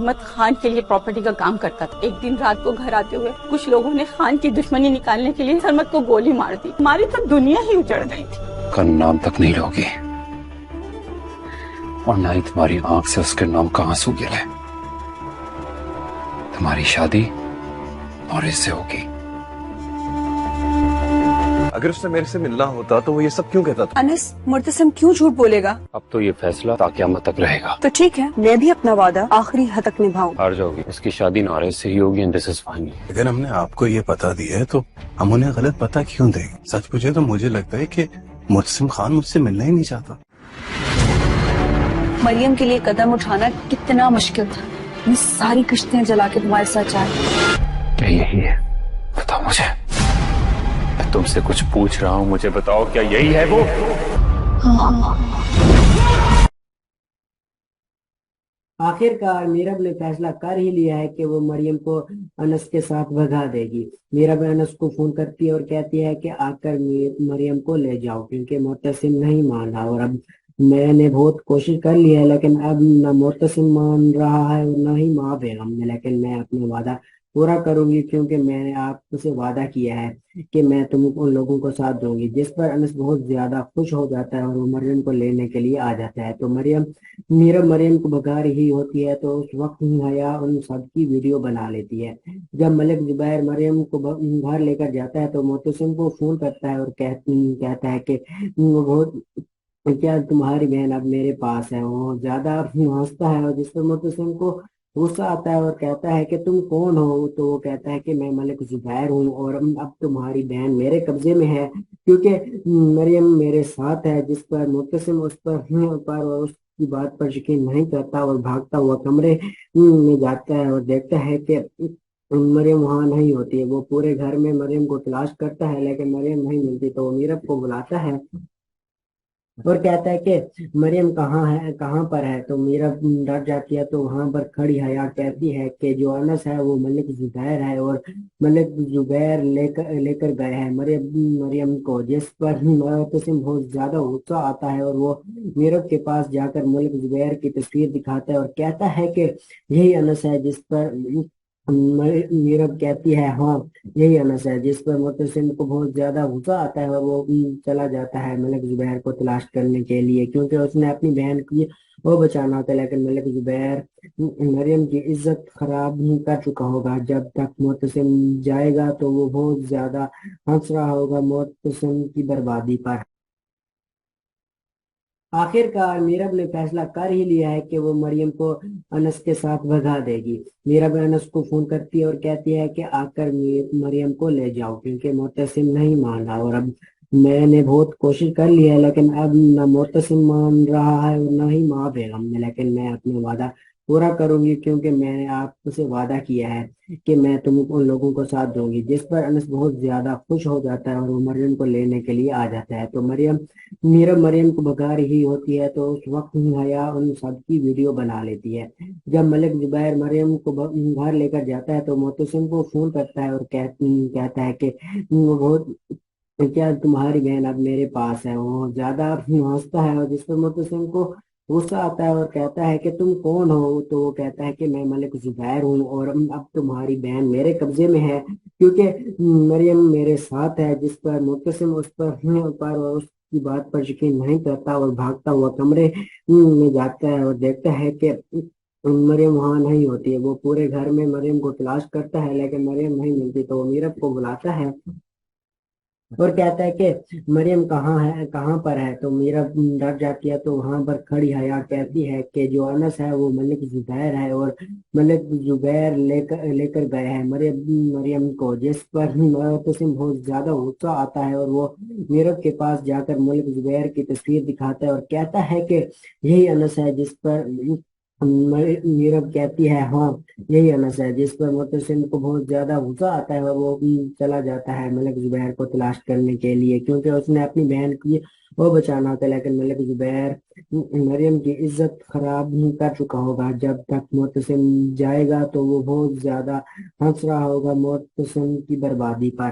احمد خان کے لیے پراپرٹی کا کام کرتا تھا. ایک دن رات کو گھر آتے ہوئے کچھ لوگوں نے خان کی دشمنی نکالنے کے لیے سرمد کو گولی مار دی. ہماری تو دنیا ہی اجڑ گئی تھی. کا نام تک نہیں لوگی اور نہ ہی تمہاری آنکھ سے اس کے نام کا آنسو گرے. تمہاری شادی اور اس سے ہوگی. اگر اس نے میرے سے ملنا ہوتا تو وہ یہ سب کیوں کہتا تھا؟ انس، مرتسم کیوں جھوٹ بولے گا؟ اب تو یہ فیصلہ تا قیامت تک رہے گا. تو ٹھیک ہے، میں بھی اپنا وعدہ آخری حد تک نبھاؤں. ہار جاؤ گی. اس کی شادی نارے سے ہی ہوگی. دس از فائنل. اگر ہم نے آپ کو یہ پتا دیا ہے تو ہم انہیں غلط پتا کیوں دیں گے؟ سچ پوچھے تو مجھے لگتا ہے کہ مرتسم خان مجھ سے ملنا ہی نہیں چاہتا. مریم کے لیے قدم اٹھانا کتنا مشکل تھا. میں ساری کشتیاں جلا کے تمہارے ساتھ چاہتی. کیا یہی ہے؟ بتاؤ مجھے. میں تم سے کچھ پوچھ رہا ہوں، مجھے بتاؤ کیا یہی ہے وہ؟ آخر کار میرب نے فیصلہ کر ہی لیا ہے کہ وہ مریم کو انس کے ساتھ بھگا دے گی. میرب انس کو فون کرتی ہے اور کہتی ہے کہ آ کر مریم کو لے جاؤ کیونکہ معتصم نہیں مان رہا. اور اب میں نے بہت کوشش کر لی ہے لیکن اب نہ معتصم مان رہا ہے اور نہ ہی ماں بیگم نے. لیکن میں اپنا وعدہ پورا کروں گی کیونکہ میں نے آپ سے وعدہ کیا ہے کہ میں تم ان لوگوں کو ساتھ دوں گی. جس پر انس بہت زیادہ خوش ہو جاتا ہے اور وہ مریم کو لینے کے لیے آ جاتا ہے. تو مریم کو بھگا رہی ہوتی ہے تو اس وقت ہی حیا ان سب کی ویڈیو بنا لیتی ہے. جب ملک زبیر مریم کو گھر لے کر جاتا ہے تو معتصم کو فون کرتا ہے اور کہتا ہے کہ وہ بہت کیا تمہاری بہن اب میرے پاس ہے. وہ زیادہ ہنستا ہے اور جس پر معتصم کو غصہ آتا ہے اور کہتا ہے کہ تم کون ہو. تو وہ کہتا ہے کہ میں ملک زبیر ہوں اور اب تمہاری بہن میرے قبضے میں ہے کیونکہ مریم میرے ساتھ ہے. جس پر معتصم اس پر اور اس کی بات پر یقین نہیں کرتا اور بھاگتا ہوا کمرے میں جاتا ہے اور دیکھتا ہے کہ مریم وہاں نہیں ہوتی ہے. وہ پورے گھر میں مریم کو تلاش کرتا ہے لیکن مریم نہیں ملتی. تو وہ میرب کو بلاتا ہے اور کہتا ہے کہ مریم کہاں پر ہے. تو میرب ڈر جاتی ہے. تو وہاں پر کھڑی حیا کہتی ہے کہ جو انس ہے وہ ملک زبیر ہے اور ملک زبیر لے کر گئے ہیں مریم کو. جس پر معتصم بہت زیادہ غصہ آتا ہے اور وہ میرب کے پاس جا کر ملک زبیر کی تصویر دکھاتا ہے اور کہتا ہے کہ یہی انس ہے. جس پر میرب کہتی ہے ہاں یہی انس ہے. جس پر معتصم کو بہت زیادہ غصہ آتا ہے اور وہ چلا جاتا ہے ملک زبیر کو تلاش کرنے کے لیے کیونکہ اس نے اپنی بہن کی وہ بچانا ہوتا ہے. لیکن ملک زبیر مریم کی عزت خراب کر چکا ہوگا. جب تک معتصم جائے گا تو وہ بہت زیادہ ہنس رہا ہوگا معتصم کی بربادی پر. آخر کار میرب نے فیصلہ کر ہی لیا ہے کہ وہ مریم کو انس کے ساتھ بھگا دے گی. میرب انس کو فون کرتی ہے اور کہتی ہے کہ آ کر مریم کو لے جاؤ کیونکہ معتصم نہیں مان رہا. اور اب میں نے بہت کوشش کر لی ہے لیکن اب نہ معتصم مان رہا ہے اور نہ ہی ماں بیگم نے. لیکن میں اپنا وعدہ پورا کروں گی کیونکہ میں نے آپ سے وعدہ کیا ہے کہ میں تم ان لوگوں کو ساتھ دوں گی. جس پر انس بہت زیادہ خوش ہو جاتا ہے اور وہ مریم کو لینے کے لیے آ جاتا ہے. تو مریم کو بھگا رہی ہوتی ہے تو اس وقت ہی حیا ان سب کی ویڈیو بنا لیتی ہے. جب ملک زبیر مریم کو گھر لے کر جاتا ہے تو معتصم کو فون کرتا ہے اور کہتا ہے کہ وہ بہت کیا تمہاری بہن اب میرے پاس ہے. وہ زیادہ ہنستا ہے اور جس پر معتصم کو غصہ آتا ہے اور کہتا ہے کہ تم کون ہو. تو وہ کہتا ہے کہ میں ملک زبیر ہوں اور اب تمہاری بہن میرے قبضے میں ہے کیونکہ مریم میرے ساتھ ہے. جس پر معتصم اس پر اور اس کی بات پر یقین نہیں کرتا اور بھاگتا ہوا کمرے میں جاتا ہے اور دیکھتا ہے کہ مریم وہاں نہیں ہوتی ہے. وہ پورے گھر میں مریم کو تلاش کرتا ہے لیکن مریم نہیں ملتی. تو وہ میرب کو بلاتا ہے اور کہتا ہے کہ مریم کہاں پر ہے. تو میرب ڈر جاتی ہے. تو وہاں پر کھڑی حیا کہتی ہے کہ جو انس ہے وہ ملک زبیر ہے اور ملک زبیر لے کر گئے ہیں مریم کو. جس پر معتصم بہت زیادہ غصہ آتا ہے اور وہ میرب کے پاس جا کر ملک زبیر کی تصویر دکھاتا ہے اور کہتا ہے کہ یہی انس ہے. جس پر میرب کہتی ہے ہاں یہی انس ہے. جس پر معتصم کو بہت زیادہ غصہ آتا ہے اور وہ چلا جاتا ہے ملک زبیر کو تلاش کرنے کے لیے کیونکہ اس نے اپنی بہن کی وہ بچانا ہوتا ہے. لیکن ملک زبیر مریم کی عزت خراب کر چکا ہوگا. جب تک معتصم جائے گا تو وہ بہت زیادہ ہنس رہا ہوگا معتصم کی بربادی پر.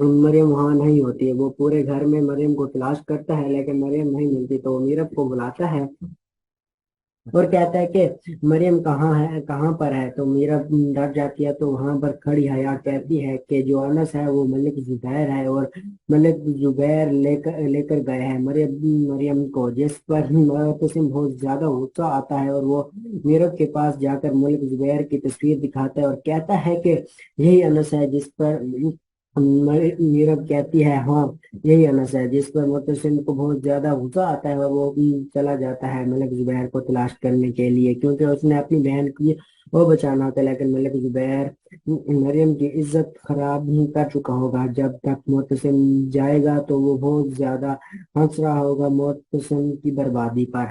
مریم وہاں نہیں ہوتی ہے، وہ پورے گھر میں مریم کو تلاش کرتا ہے لیکن مریم نہیں ملتی تو وہ میرب کو بلاتا ہے اور کہتا ہے کہ مریم کہاں ہے، کہاں پر ہے، تو میرب ڈر جاتی ہے تو وہاں پر کھڑی حیا کہتی ہے کہ جو انس ہے وہ ملک زبیر ہے اور ملک زبیر لے کر گئے ہیں مریم کو، جس پر معتصم بہت زیادہ غصہ آتا ہے اور وہ میرب کے پاس جا کر ملک زبیر کی تصویر دکھاتا ہے اور کہتا ہے کہ یہی انس ہے، جس پر میرب کہتی ہے ہاں یہی انس ہے، جس پر معتصم کو بہت زیادہ غصہ آتا ہے اور وہ چلا جاتا ہے ملک زبیر کو تلاش کرنے کے لیے، کیونکہ اس نے اپنی بہن کی وہ بچانا ہوتا ہے، لیکن ملک زبیر مریم کی عزت خراب کر چکا ہوگا۔ جب تک معتصم جائے گا تو وہ بہت زیادہ ہنس رہا ہوگا معتصم کی بربادی پر۔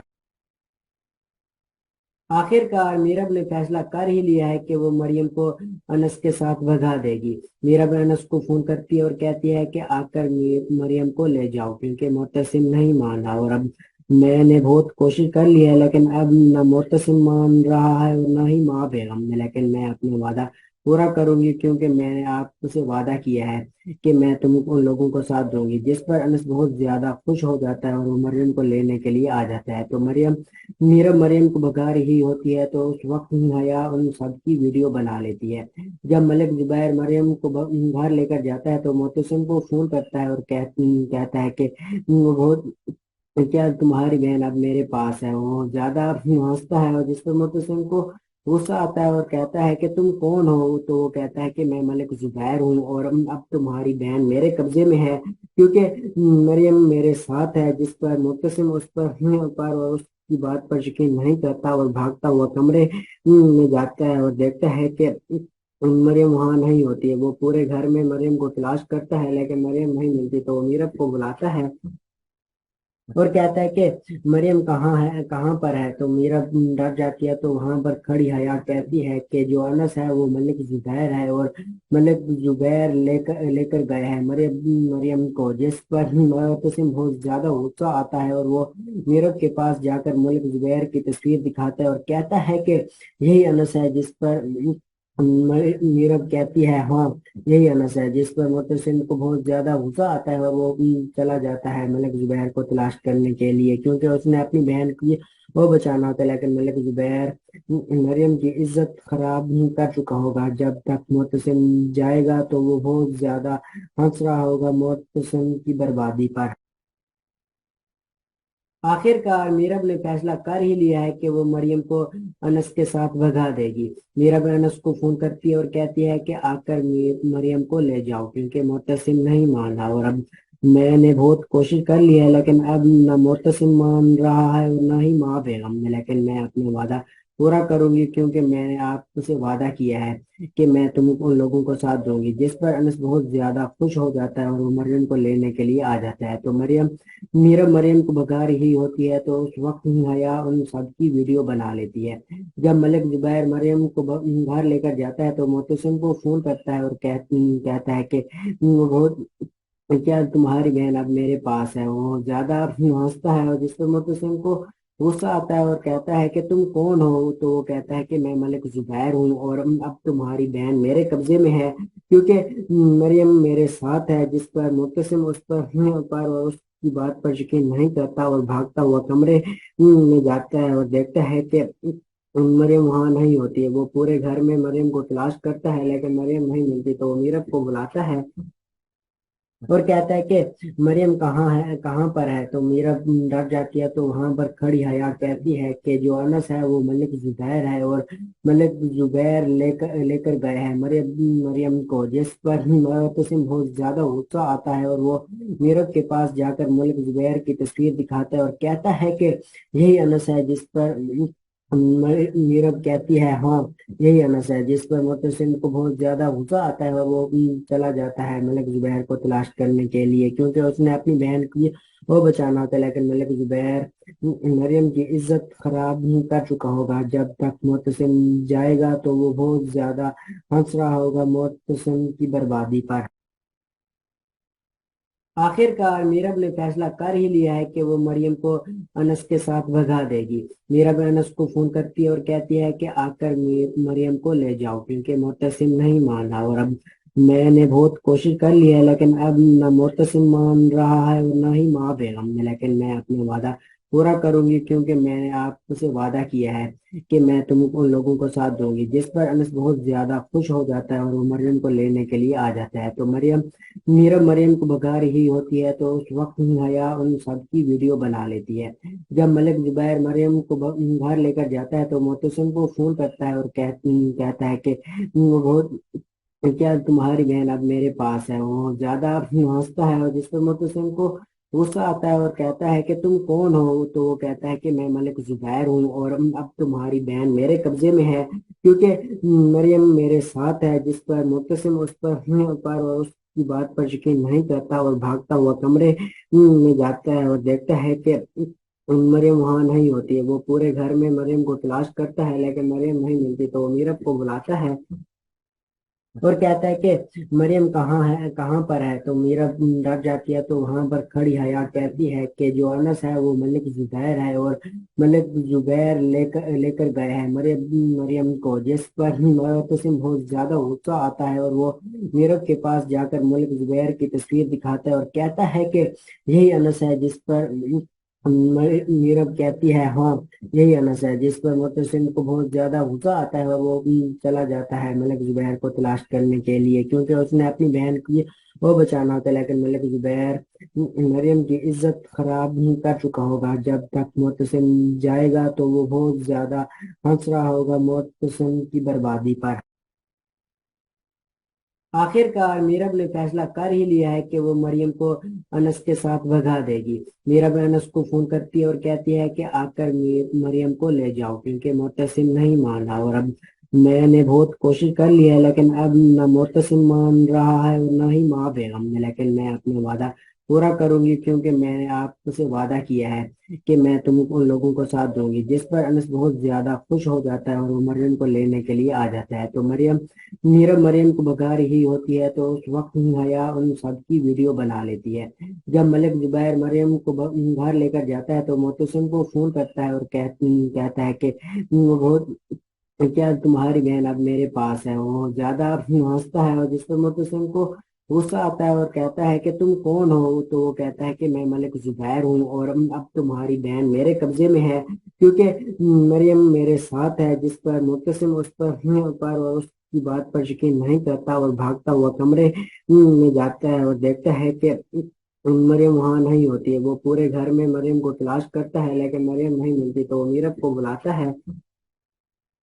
آخر کار میرب نے فیصلہ کر ہی لیا ہے کہ وہ مریم کو انس کے ساتھ بھگا دے گی۔ میرب انس کو فون کرتی ہے اور کہتی ہے کہ آ کر مریم کو لے جاؤ، کیونکہ معتصم نہیں مان رہا اور اب میں نے بہت کوشش کر لی ہے لیکن اب نہ معتصم مان رہا ہے اور نہ ہی ماں بیگم نے، لیکن میں اپنا وعدہ پورا کروں گی کیونکہ میں نے آپ سے وعدہ کیا ہے کہ میں تم ان لوگوں کو ساتھ دوں گی، جس پر انس بہت زیادہ خوش ہو جاتا ہے اور وہ مریم کو لینے کے لیے آ جاتا ہے۔ تو مریم کو بھگا رہی ہوتی ہے تو اس وقت حیا ان سب کی ویڈیو بنا لیتی ہے۔ جب ملک زبیر مریم کو باہر لے کر جاتا ہے تو معتصم کو فون کرتا ہے اور کہتا ہے کہ وہ بہت کیا تمہاری بہن اب میرے پاس ہے، وہ زیادہ ہنستا ہے اور جس پر معتصم کو غصہ آتا ہے اور کہتا ہے کہ تم کون ہو، تو وہ کہتا ہے کہ میں ملک زبیر ہوں اور اب تمہاری بہن میرے قبضے میں ہے، کیونکہ مریم میرے ساتھ ہے، جس پر معتصم اس پر اور اس کی بات پر یقین نہیں کرتا اور بھاگتا ہوا کمرے میں جاتا ہے اور دیکھتا ہے کہ مریم وہاں نہیں ہوتی ہے، وہ پورے گھر میں مریم کو تلاش کرتا ہے لیکن مریم نہیں ملتی تو وہ میرب کو بلاتا ہے اور کہتا ہے کہ مریم کہاں ہے، کہاں پر ہے، تو میرب ڈر جاتی ہے تو وہاں پر کھڑی حیا کہتی ہے کہ جو انس ہے وہ ملک زبیر ہے اور ملک زبیر لے کر گئے ہیں مریم کو، جس پر معتصم بہت زیادہ غصہ آتا ہے اور وہ میرب کے پاس جا کر ملک زبیر کی تصویر دکھاتا ہے اور کہتا ہے کہ یہی انس ہے، جس پر میرب کہتی ہے ہاں یہی انس ہے، جس پر معتصم کو بہت زیادہ غصہ آتا ہے اور وہ چلا جاتا ہے ملک زبیر کو تلاش کرنے کے لیے، کیونکہ اس نے اپنی بہن کی وہ بچانا ہوتا ہے، لیکن ملک زبیر مریم کی عزت خراب کر چکا ہوگا۔ جب تک معتصم جائے گا تو وہ بہت زیادہ ہنس رہا ہوگا معتصم کی بربادی پر۔ آخر کار میرب نے فیصلہ کر ہی لیا ہے کہ وہ مریم کو انس کے ساتھ بھگا دے گی۔ میرب انس کو فون کرتی ہے اور کہتی ہے کہ آ کر مریم کو لے جاؤ، کیونکہ معتصم نہیں مان رہا اور اب میں نے بہت کوشش کر لی ہے لیکن اب نہ معتصم مان رہا ہے اور نہ ہی ماں بیگم نے، لیکن میں اپنا وعدہ پورا کروں گی کیونکہ میں نے آپ سے وعدہ کیا ہے کہ میں تم ان لوگوں کو ساتھ دوں گی، جس پر انس بہت زیادہ خوش ہو جاتا ہے اور وہ مریم کو لینے کے لیے آ جاتا ہے۔ تو مریم کو بھگا رہی ہوتی ہے تو اس وقت حیا ان سب کی ویڈیو بنا لیتی ہے۔ جب ملک زبیر مریم کو باہر لے کر جاتا ہے تو معتصم کو فون کرتا ہے اور کہتا ہے کہ وہ بہت کیا تمہاری بہن اب میرے پاس ہے، وہ زیادہ ہنستا ہے اور جس پر معتصم کو غصہ آتا ہے اور کہتا ہے کہ تم کون ہو، تو وہ کہتا ہے کہ میں ملک زبیر ہوں اور اب تمہاری بہن میرے قبضے میں ہے، کیونکہ مریم میرے ساتھ ہے، جس پر معتصم اس پر اور اس کی بات پر یقین نہیں کرتا اور بھاگتا ہوا کمرے میں جاتا ہے اور دیکھتا ہے کہ مریم وہاں نہیں ہوتی ہے، وہ پورے گھر میں مریم کو تلاش کرتا ہے لیکن مریم نہیں ملتی تو وہ میرب کو بلاتا ہے اور کہتا ہے کہ مریم کہاں ہے، کہاں پر ہے، تو میرب ڈر جاتی ہے تو وہاں پر کھڑی حیا کہتی ہے کہ جو انس ہے وہ ملک زبیر ہے اور ملک زبیر لے کر گئے ہیں مریم کو، جس پر معتصم بہت زیادہ غصہ آتا ہے اور وہ میرب کے پاس جا کر ملک زبیر کی تصویر دکھاتا ہے اور کہتا ہے کہ یہی انس ہے، جس پر میرب کہتی ہے ہاں یہی انس ہے، جس پر معتصم کو بہت زیادہ غصہ آتا ہے اور وہ چلا جاتا ہے ملک زبیر کو تلاش کرنے کے لیے، کیونکہ اس نے اپنی بہن کی وہ بچانا ہوتا ہے، لیکن ملک زبیر مریم کی عزت خراب کر چکا ہوگا۔ جب تک معتصم جائے گا تو وہ بہت زیادہ ہنس رہا ہوگا معتصم کی بربادی پر۔ آخر کار میرب نے فیصلہ کر ہی لیا ہے کہ وہ مریم کو انس کے ساتھ بھگا دے گی۔ میرب انس کو فون کرتی ہے اور کہتی ہے کہ آ کر مریم کو لے جاؤ، کیونکہ معتصم نہیں مان رہا اور اب میں نے بہت کوشش کر لی ہے لیکن اب نہ معتصم مان رہا ہے اور نہ ہی ماں بیگم نے، لیکن میں اپنا وعدہ پورا کروں گی کیونکہ میں نے آپ سے وعدہ کیا ہے کہ میں تم ان لوگوں کو ساتھ دوں گی، جس پر انس بہت زیادہ خوش ہو جاتا ہے اور وہ مریم کو لینے کے لیے آ جاتا ہے۔ تو مریم کو بھگا رہی ہوتی ہے تو اس وقت حیا ان سب کی ویڈیو بنا لیتی ہے۔ جب ملک زبیر مریم کو گھر لے کر جاتا ہے تو معتصم کو فون کرتا ہے اور کہتا ہے کہ وہ بہت کیا تمہاری بہن اب میرے پاس ہے، وہ زیادہ ہنستا ہے اور جس پر معتصم کو غصہ آتا ہے اور کہتا ہے کہ تم کون ہو، تو وہ کہتا ہے کہ میں ملک زبیر ہوں اور اب تمہاری بہن میرے قبضے میں ہے کیونکہ مریم میرے ساتھ ہے، جس پر معتصم اس پر اور اس کی بات پر یقین نہیں کرتا اور بھاگتا ہوا کمرے میں جاتا ہے اور دیکھتا ہے کہ مریم وہاں نہیں ہوتی ہے۔ وہ پورے گھر میں مریم کو تلاش کرتا ہے لیکن مریم نہیں ملتی تو وہ میرب کو بلاتا ہے اور کہتا ہے کہ مریم کہاں پر ہے، تو میرا ڈر جاتی ہے تو وہاں پر کھڑی حیا کہتی ہے کہ جو انس ہے وہ ملک زبیر ہے اور ملک زبیر لے کر گئے ہیں مریم کو، جس پر معتصم بہت زیادہ غصہ آتا ہے اور وہ میرب کے پاس جا کر ملک زبیر کی تصویر دکھاتا ہے اور کہتا ہے کہ یہی انس ہے، جس پر میرب کہتی ہے ہاں یہی انس ہے، جس پر معتصم کو بہت زیادہ غصہ آتا ہے اور وہ چلا جاتا ہے ملک زبیر کو تلاش کرنے کے لیے کیونکہ اس نے اپنی بہن کی وہ بچانا ہوتا ہے، لیکن ملک زبیر مریم کی عزت خراب کر چکا ہوگا۔ جب تک معتصم جائے گا تو وہ بہت زیادہ ہنس رہا ہوگا معتصم کی بربادی پر۔ آخر کار میرب نے فیصلہ کر ہی لیا ہے کہ وہ مریم کو انس کے ساتھ بھگا دے گی۔ میرب انس کو فون کرتی ہے اور کہتی ہے کہ آ کر مریم کو لے جاؤ کیونکہ معتصم نہیں مان رہا اور اب میں نے بہت کوشش کر لی ہے لیکن اب نہ معتصم مان رہا ہے اور نہ ہی ماں بیگم نے، لیکن میں اپنا وعدہ پورا کروں گی کیونکہ میں نے آپ سے وعدہ کیا ہے کہ میں تم ان لوگوں کو ساتھ دوں گی، جس پر انس بہت زیادہ خوش ہو جاتا ہے اور وہ مریم کو لینے کے لیے آ جاتا ہے۔ تو مریم کو بھگا رہی ہوتی ہے تو اس وقت حیا ان سب کی ویڈیو بنا لیتی ہے۔ جب ملک زبیر مریم کو گھر لے کر جاتا ہے تو معتصم کو فون کرتا ہے اور کہتا ہے کہ وہ بہت کیا تمہاری بہن اب میرے پاس ہے، وہ زیادہ ہنستا ہے اور جس پر معتصم کو غصہ آتا ہے اور کہتا ہے کہ تم کون ہو، تو وہ کہتا ہے کہ میں ملک زبیر ہوں اور اب تمہاری بہن میرے قبضے میں ہے کیونکہ مریم میرے ساتھ ہے، جس پر معتصم اس پر اور اس کی بات پر یقین نہیں کرتا اور بھاگتا ہوا کمرے میں جاتا ہے اور دیکھتا ہے کہ مریم وہاں نہیں ہوتی ہے۔ وہ پورے گھر میں مریم کو تلاش کرتا ہے لیکن مریم نہیں ملتی تو وہ میرب کو بلاتا ہے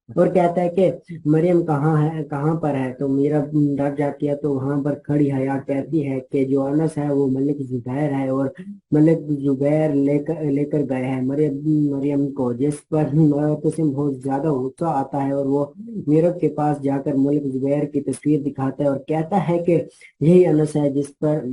اور کہتا ہے کہ مریم کہاں پر ہے، تو میرب ڈر جاتی ہے تو وہاں پر کھڑی حیا کہتی ہے کہ جو انس ہے وہ ملک زبیر ہے اور ملک زبیر لے کر گئے ہیں مریم کو، جس پر معتصم بہت زیادہ غصہ آتا ہے اور وہ میرب کے پاس جا کر ملک زبیر کی تصویر دکھاتا ہے اور کہتا ہے کہ یہی انس ہے، جس پر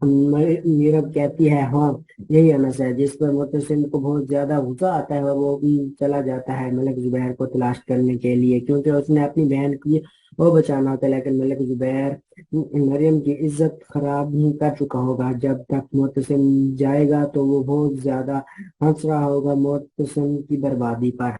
میرب کہتی ہے ہاں یہی انس ہے، جس پر معتصم کو بہت زیادہ غصہ آتا ہے اور وہ چلا جاتا ہے ملک زبیر کو تلاش کرنے کے لیے کیونکہ اس نے اپنی بہن کی وہ بچانا ہوتا ہے، لیکن ملک زبیر مریم کی عزت خراب کر چکا ہوگا۔ جب تک معتصم جائے گا تو وہ بہت زیادہ ہنس رہا ہوگا معتصم کی بربادی پر۔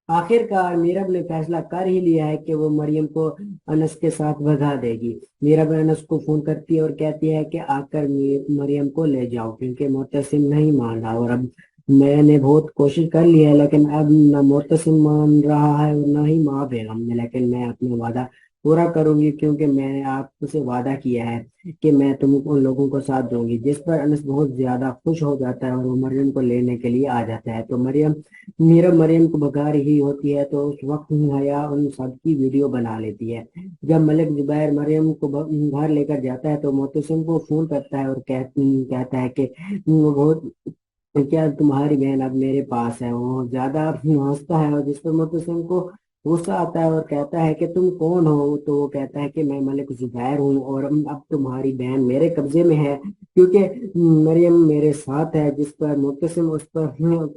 آخر کار میرب نے فیصلہ کر ہی لیا ہے کہ وہ مریم کو انس کے ساتھ بھگا دے گی۔ میرب انس کو فون کرتی ہے اور کہتی ہے کہ آ کر مریم کو لے جاؤ کیونکہ معتصم نہیں مان رہا اور اب میں نے بہت کوشش کر لی ہے لیکن اب نہ معتصم مان رہا ہے اور نہ ہی ماں بیگم نے، لیکن میں اپنا وعدہ پورا کروں گی کیونکہ میں نے آپ سے وعدہ کیا ہے کہ میں تم ان لوگوں کو ساتھ دوں گی، جس پر انس بہت زیادہ خوش ہو جاتا ہے اور وہ مریم کو لینے کے لیے آ جاتا ہے۔ تو مریم کو بھگا رہی ہوتی ہے تو اس وقت حیا ان سب کی ویڈیو بنا لیتی ہے۔ جب ملک زبیر مریم کو گھر لے کر جاتا ہے تو معتصم کو فون کرتا ہے اور کہتا ہے کہ وہ بہت کیا تمہاری بہن اب میرے پاس ہے، وہ زیادہ ہنستا ہے اور جس پر معتصم کو غصہ آتا ہے اور کہتا ہے کہ تم کون ہو، تو وہ کہتا ہے کہ میں ملک زبیر ہوں اور اب تمہاری بہن میرے قبضے میں ہے کیونکہ مریم میرے ساتھ ہے، جس پر معتصم اس پر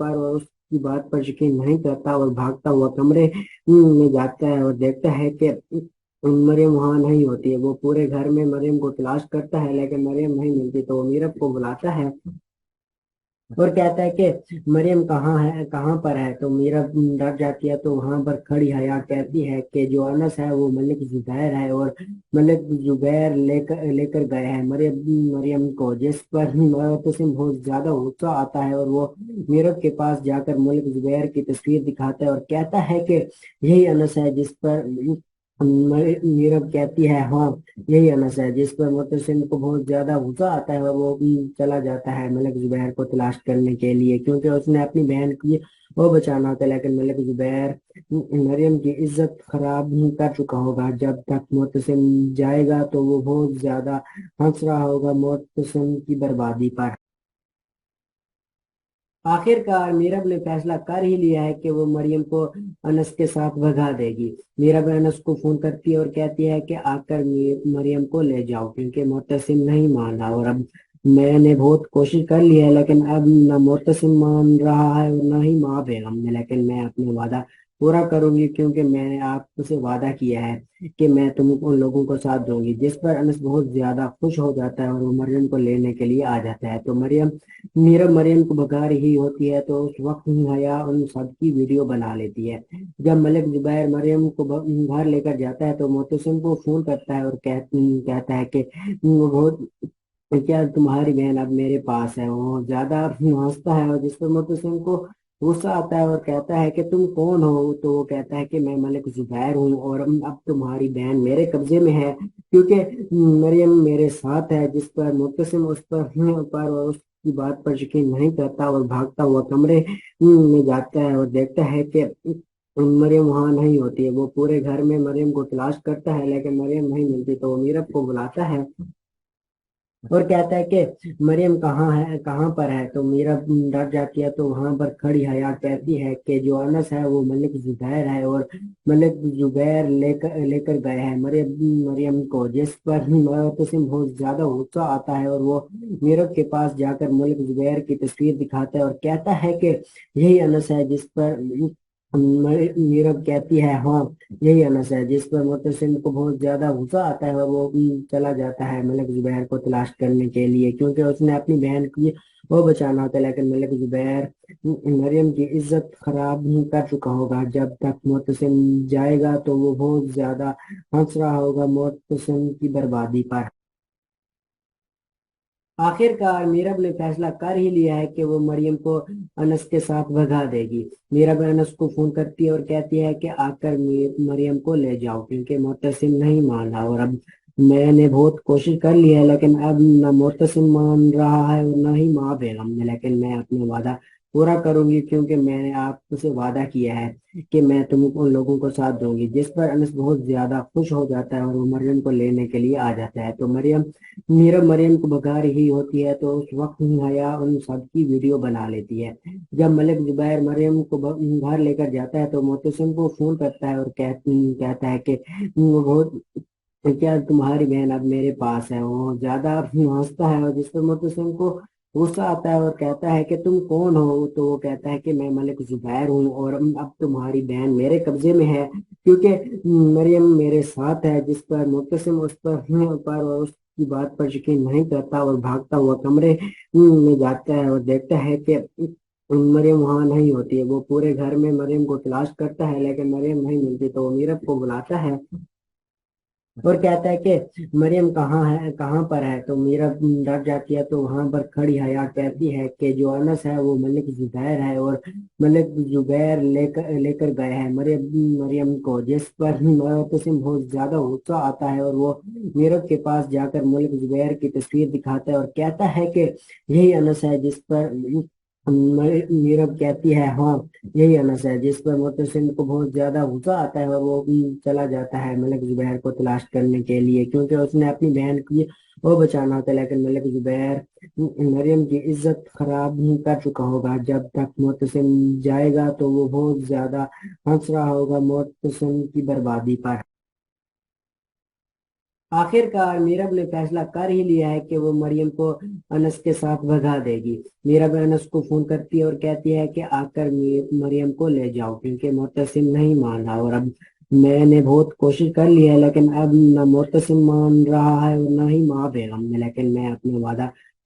اور اس کی بات پر یقین نہیں کرتا اور بھاگتا ہوا کمرے میں جاتا ہے اور دیکھتا ہے کہ مریم وہاں نہیں ہوتی ہے۔ وہ پورے گھر میں مریم کو تلاش کرتا ہے لیکن مریم نہیں ملتی تو وہ میرب کو بلاتا ہے اور کہتا ہے کہ مریم کہاں ہے کہاں پر ہے تو میرا ڈر جاتی ہے تو وہاں پر کھڑی حیا کہتی ہے کہ جو انس ہے وہ ملک زبیر ہے اور ملک زبیر لے کر گئے ہیں مریم کو، جس پر معتصم بہت زیادہ غصہ آتا ہے اور وہ میرب کے پاس جا کر ملک زبیر کی تصویر دکھاتا ہے اور کہتا ہے کہ یہی انس ہے، جس پر میرب کہتی ہے ہاں یہی انس ہے، جس پر معتصم کو بہت زیادہ غصہ آتا ہے اور وہ چلا جاتا ہے ملک زبیر کو تلاش کرنے کے لیے، کیونکہ اس نے اپنی بہن کی وہ بچانا ہوتا ہے، لیکن ملک زبیر مریم کی عزت خراب کر چکا ہوگا۔ جب تک معتصم جائے گا تو وہ بہت زیادہ ہنس رہا ہوگا معتصم کی بربادی پر۔ آخر کار میرب نے فیصلہ کر ہی لیا ہے کہ وہ مریم کو انس کے ساتھ بھگا دے گی۔ میرب انس کو فون کرتی ہے اور کہتی ہے کہ آ کر مریم کو لے جاؤ، کیونکہ معتصم نہیں مان رہا، اور اب میں نے بہت کوشش کر لی ہے لیکن اب نہ معتصم مان رہا ہے اور نہ ہی ماں بیگم نے، لیکن میں اپنے وعدہ پورا کروں گی کیونکہ میں نے آپ سے وعدہ کیا ہے کہ میں تم ان لوگوں کو ساتھ دوں گی، جس پر انس بہت زیادہ خوش ہو جاتا ہے اور وہ مریم کو لینے کے لیے آ جاتا ہے۔ تو مریم کو بھگا رہی ہوتی ہے تو اس وقت ہی حیا ان سب کی ویڈیو بنا لیتی ہے۔ جب ملک زبیر مریم کو باہر لے کر جاتا ہے تو معتصم کو فون کرتا ہے اور کہتا ہے کہ وہ بہت کیا تمہاری بہن اب میرے پاس ہے، وہ زیادہ ہنستا ہے، اور جس پر معتصم کو غصہ آتا ہے اور کہتا ہے کہ تم کون ہو، تو وہ کہتا ہے کہ میں ملک زبیر ہوں اور اب تمہاری بہن میرے قبضے میں ہے، کیونکہ مریم میرے ساتھ ہے، جس پر معتصم اس پر اور اس کی بات پر یقین نہیں کرتا اور بھاگتا ہوا کمرے میں جاتا ہے اور دیکھتا ہے کہ مریم وہاں نہیں ہوتی ہے۔ وہ پورے گھر میں مریم کو تلاش کرتا ہے لیکن مریم نہیں ملتی، تو وہ میرب کو بلاتا ہے اور کہتا ہے کہ مریم کہاں پر ہے تو میرب ڈر جاتی ہے تو وہاں پر کھڑی حیا کہتی ہے کہ جو انس ہے وہ ملک زبیر ہے اور ملک زبیر لے کر گئے ہیں مریم کو، جس پر معتصم بہت زیادہ غصہ آتا ہے اور وہ میرب کے پاس جا کر ملک زبیر کی تصویر دکھاتا ہے اور کہتا ہے کہ یہی انس ہے، جس پر میرب کہتی ہے ہاں یہی انس ہے، جس پر معتصم کو بہت زیادہ غصہ آتا ہے اور وہ چلا جاتا ہے ملک زبیر کو تلاش کرنے کے لیے، کیونکہ اس نے اپنی بہن کی وہ بچانا ہوتا ہے، لیکن ملک زبیر مریم کی عزت خراب کر چکا ہوگا۔ جب تک معتصم جائے گا تو وہ بہت زیادہ ہنس رہا ہوگا معتصم کی بربادی پر۔ آخر کار میرب نے فیصلہ کر ہی لیا ہے کہ وہ مریم کو انس کے ساتھ بھگا دے گی۔ میرب انس کو فون کرتی ہے اور کہتی ہے کہ آ کر مریم کو لے جاؤ، کیونکہ معتصم نہیں مان رہا، اور اب میں نے بہت کوشش کر لی ہے لیکن اب نہ معتصم مان رہا ہے اور نہ ہی ماں بیگم نے، لیکن میں اپنے وعدہ پورا کروں گی کیونکہ میں نے آپ سے وعدہ کیا ہے کہ میں تم ان لوگوں کو ساتھ دوں گی، جس پر انس بہت زیادہ خوش ہو جاتا ہے اور وہ مریم کو لینے کے لیے آ جاتا ہے۔ تو مریم کو بھگا رہی ہوتی ہے تو اس وقت ہی حیا ان سب کی ویڈیو بنا لیتی ہے۔ جب ملک زبیر مریم کو باہر لے کر جاتا ہے تو معتصم کو فون کرتا ہے اور کہتا ہے کہ وہ بہت کیا تمہاری بہن اب میرے پاس ہے، وہ زیادہ ہنستا ہے، اور جس پر معتصم کو غصہ آتا ہے اور کہتا ہے کہ تم کون ہو، تو وہ کہتا ہے کہ میں ملک زبیر ہوں اور اب تمہاری بہن میرے قبضے میں ہے، کیونکہ مریم میرے ساتھ ہے، جس پر معتصم اس پر اور اس کی بات پر یقین نہیں کرتا اور بھاگتا ہوا کمرے میں جاتا ہے اور دیکھتا ہے کہ مریم وہاں نہیں ہوتی ہے۔ وہ پورے گھر میں مریم کو تلاش کرتا ہے لیکن مریم نہیں ملتی، تو وہ میرب کو بلاتا ہے اور کہتا ہے کہ مریم کہاں پر ہے تو میرب ڈر جاتی ہے تو وہاں پر کھڑی حیا کہتی ہے کہ جو انس ہے وہ ملک زبیر ہے اور ملک زبیر لے کر گئے ہیں مریم کو، جس پر معتصم بہت زیادہ غصہ آتا ہے اور وہ میرب کے پاس جا کر ملک زبیر کی تصویر دکھاتا ہے اور کہتا ہے کہ یہی انس ہے، جس پر میرب کہتی ہے ہاں یہی انس ہے، جس پر معتصم کو بہت زیادہ غصہ آتا ہے اور وہ چلا جاتا ہے ملک زبیر کو تلاش کرنے کے لیے، کیونکہ اس نے اپنی بہن کی وہ بچانا ہوتا ہے، لیکن ملک زبیر مریم کی عزت خراب کر چکا ہوگا۔ جب تک معتصم جائے گا تو وہ بہت زیادہ ہنس رہا ہوگا معتصم کی بربادی پر۔ آخر کار میرب نے فیصلہ کر ہی لیا ہے کہ وہ مریم کو انس کے ساتھ بھگا دے گی۔ میرب انس کو فون کرتی ہے اور کہتی ہے کہ آ کر مریم کو لے جاؤ، کیونکہ معتصم نہیں مان رہا، اور اب میں نے بہت کوشش کر لی ہے لیکن اب نہ معتصم مان رہا ہے اور نہ ہی ماں بیگم نے، لیکن میں اپنے وعدہ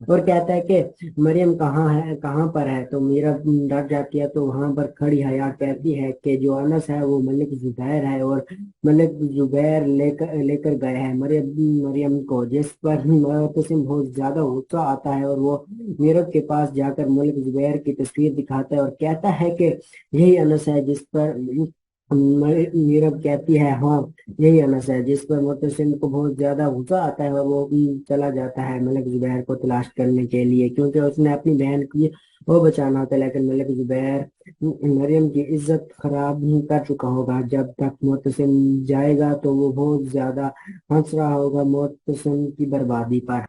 اور کہتا ہے کہ مریم کہاں ہے کہاں پر ہے تو میرا ڈر جاتی ہے تو وہاں پر کھڑی حیا کہتی ہے کہ جو انس ہے وہ ملک زبیر ہے اور ملک زبیر لے کر گئے ہیں مریم کو، جس پر معتصم بہت زیادہ غصہ آتا ہے اور وہ میرب کے پاس جا کر ملک زبیر کی تصویر دکھاتا ہے اور کہتا ہے کہ یہی انس ہے، جس پر میرب کہتی ہے ہاں یہی انس ہے، جس پر معتصم کو بہت زیادہ غصہ آتا ہے اور وہ چلا جاتا ہے ملک زبیر کو تلاش کرنے کے لیے، کیونکہ اس نے اپنی بہن کی وہ بچانا ہوتا ہے، لیکن ملک زبیر مریم کی عزت خراب کر چکا ہوگا۔ جب تک معتصم جائے گا تو وہ بہت زیادہ ہنس رہا ہوگا معتصم کی بربادی پر۔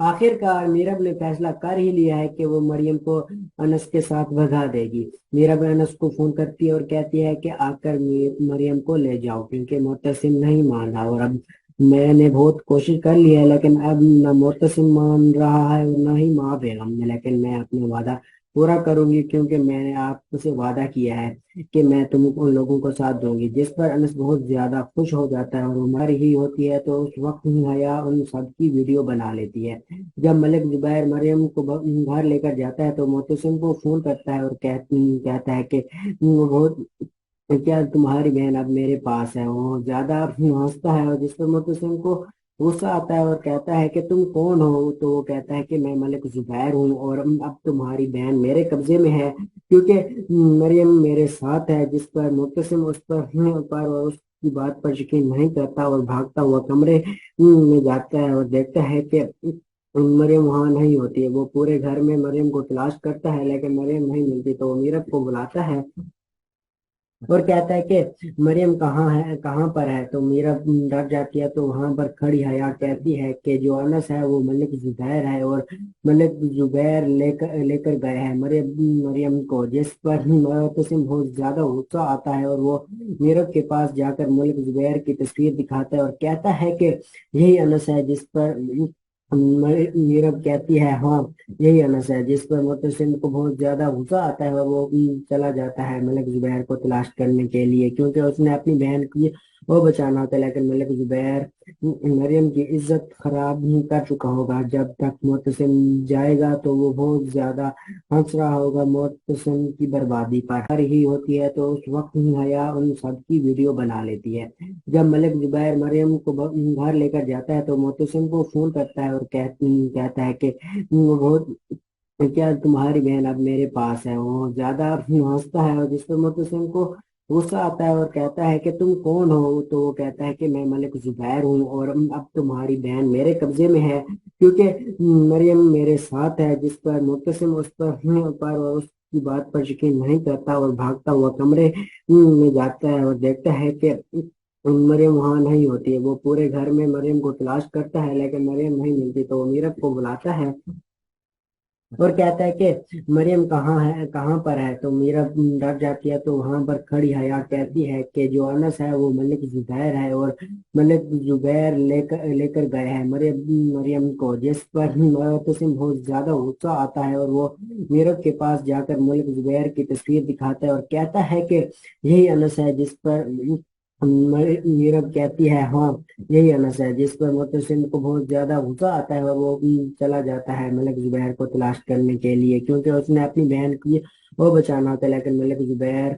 آخر کار میرب نے فیصلہ کر ہی لیا ہے کہ وہ مریم کو انس کے ساتھ بھگا دے گی۔ میرب انس کو فون کرتی ہے اور کہتی ہے کہ آ کر مریم کو لے جاؤ، کیونکہ معتصم نہیں مان رہا، اور اب میں نے بہت کوشش کر لی ہے لیکن اب نہ معتصم مان رہا ہے اور نہ ہی ماں بیگم نے، لیکن میں اپنا وعدہ پورا کروں گی کیونکہ میں نے آپ سے وعدہ کیا ہے کہ میں تم ان لوگوں کو ساتھ دوں گی، جس پر انس بہت زیادہ خوش ہو جاتا ہے اور عمر ہی ہوتی ہے تو اس وقت ہی حیا ان سب کی ویڈیو بنا لیتی ہے۔ جب ملک زبیر مریم کو باہر لے کر جاتا ہے تو معتصم کو فون کرتا ہے اور کہتا ہے کہ وہ بہت کیا تمہاری بہن اب میرے پاس ہے، وہ زیادہ ہنستا ہے اور جس پر معتصم کو غصہ آتا ہے اور کہتا ہے کہ تم کون ہو تو وہ کہتا ہے کہ میں ملک زبیر ہوں اور اب تمہاری بہن میرے قبضے میں ہے، کیونکہ مریم میرے ساتھ ہے، جس پر معتصم اس پر اور اس کی بات پر یقین نہیں کرتا اور بھاگتا ہوا کمرے میں جاتا ہے اور دیکھتا ہے کہ مریم وہاں نہیں ہوتی ہے۔ وہ پورے گھر میں مریم کو تلاش کرتا ہے لیکن مریم نہیں ملتی تو وہ میرب کو بلاتا ہے اور کہتا ہے کہ مریم کہاں پر ہے تو میرب ڈر جاتی ہے تو وہاں پر کھڑی حیا کہتی ہے کہ جو انس ہے وہ ملک زبیر ہے اور ملک زبیر لے کر گئے ہیں مریم کو، جس پر معتصم بہت زیادہ غصہ آتا ہے اور وہ میرب کے پاس جا کر ملک زبیر کی تصویر دکھاتا ہے اور کہتا ہے کہ یہی انس ہے، جس پر میرب کہتی ہے ہاں یہی انس ہے، جس پر معتصم کو بہت زیادہ غصہ آتا ہے اور وہ چلا جاتا ہے ملک زبیر کو تلاش کرنے کے لیے، کیونکہ اس نے اپنی بہن کی وہ بچانا ہوتا ہے، لیکن ملک زبیر مریم کی عزت خراب کر چکا ہوگا۔ جب تک معتصم جائے گا تو وہ بہت زیادہ ہنس رہا ہوگا معتصم کی بربادی پر۔ ہی ہوتی ہے تو اس وقت ہی حیا ان سب کی ویڈیو بنا لیتی ہے۔ جب ملک زبیر مریم کو باہر لے کر جاتا ہے تو معتصم کو فون کرتا ہے اور کہتا ہے کہ وہ بہت کیا تمہاری بہن اب میرے پاس ہے، وہ زیادہ ہنستا ہے اور جس پر معتصم کو غصہ آتا ہے اور کہتا ہے کہ تم کون ہو تو وہ کہتا ہے کہ میں ملک زبیر ہوں اور اب تمہاری بہن میرے قبضے میں ہے، کیونکہ مریم میرے ساتھ ہے، جس پر معتصم اس پر اور اس کی بات پر یقین نہیں کرتا اور بھاگتا ہوا کمرے میں جاتا ہے اور دیکھتا ہے کہ مریم وہاں نہیں ہوتی ہے۔ وہ پورے گھر میں مریم کو تلاش کرتا ہے لیکن مریم نہیں ملتی تو وہ میرب کو بلاتا ہے اور کہتا ہے کہ مریم کہاں پر ہے تو میرب ڈر جاتی ہے تو وہاں پر کھڑی حیا کہتی ہے کہ جو انس ہے وہ ملک زبیر ہے اور ملک زبیر لے کر گئے ہیں مریم کو، جس پر معتصم بہت زیادہ غصہ آتا ہے اور وہ میرب کے پاس جا کر ملک زبیر کی تصویر دکھاتا ہے اور کہتا ہے کہ یہی انس ہے، جس پر میرب کہتی ہے ہاں یہی انس ہے، جس پر معتصم کو بہت زیادہ غصہ آتا ہے اور وہ چلا جاتا ہے ملک زبیر کو تلاش کرنے کے لیے، کیونکہ اس نے اپنی بہن کی وہ بچانا ہوتا ہے، لیکن ملک زبیر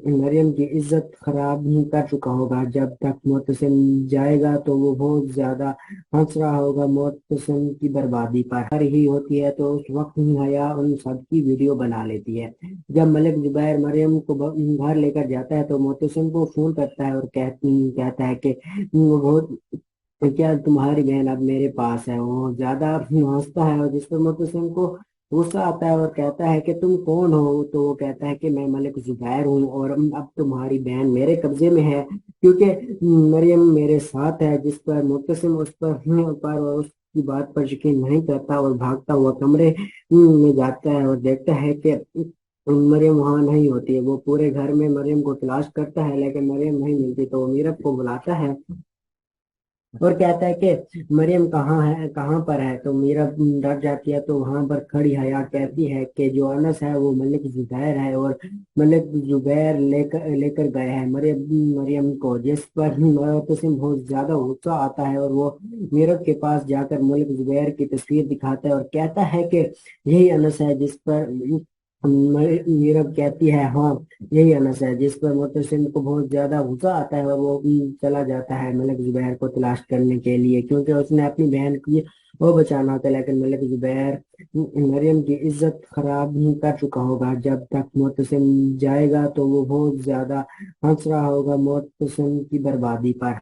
مریم کی عزت خراب کر چکا ہوگا۔ جب تک معتصم جائے گا تو وہ بہت زیادہ ہنس رہا ہوگا معتصم کی بربادی پر۔ ہی ہوتی ہے تو اس وقت ہی حیا ان سب کی ویڈیو بنا لیتی ہے۔ جب ملک زبیر مریم کو باہر لے کر جاتا ہے تو معتصم کو فون کرتا ہے اور کہتا ہے کہ وہ بہت کیا تمہاری بہن اب میرے پاس ہے، وہ زیادہ ہنستا ہے اور جس پر معتصم کو غصہ آتا ہے اور کہتا ہے کہ تم کون ہو تو وہ کہتا ہے کہ میں ملک زبیر ہوں اور اب تمہاری بہن میرے قبضے میں ہے، کیونکہ مریم میرے ساتھ ہے، جس پر معتصم اس پر اور اس کی بات پر یقین نہیں کرتا اور بھاگتا ہوا کمرے میں جاتا ہے اور دیکھتا ہے کہ مریم وہاں نہیں ہوتی ہے۔ وہ پورے گھر میں مریم کو تلاش کرتا ہے لیکن مریم نہیں ملتی تو وہ میرب کو بلاتا ہے اور کہتا ہے کہ مریم کہاں پر ہے؟ تو میرا ڈر جاتی ہے، تو وہاں پر کھڑی حیا کہتی ہے کہ جو انس ہے وہ ملک زبیر ہے، اور ملک زبیر لے کر گئے ہیں مریم کو، جس پر معتصم بہت زیادہ غصہ آتا ہے، اور وہ میرب کے پاس جا کر ملک زبیر کی تصویر دکھاتا ہے اور کہتا ہے کہ یہی انس ہے، جس پر میرب کہتی ہے ہاں یہی انس ہے، جس پر معتصم کو بہت زیادہ غصہ آتا ہے، اور وہ چلا جاتا ہے ملک زبیر کو تلاش کرنے کے لیے، کیونکہ اس نے اپنی بہن کی وہ بچانا ہوتا ہے، لیکن ملک زبیر مریم کی عزت خراب کر چکا ہوگا۔ جب تک معتصم جائے گا تو وہ بہت زیادہ ہنس رہا ہوگا معتصم کی بربادی پر۔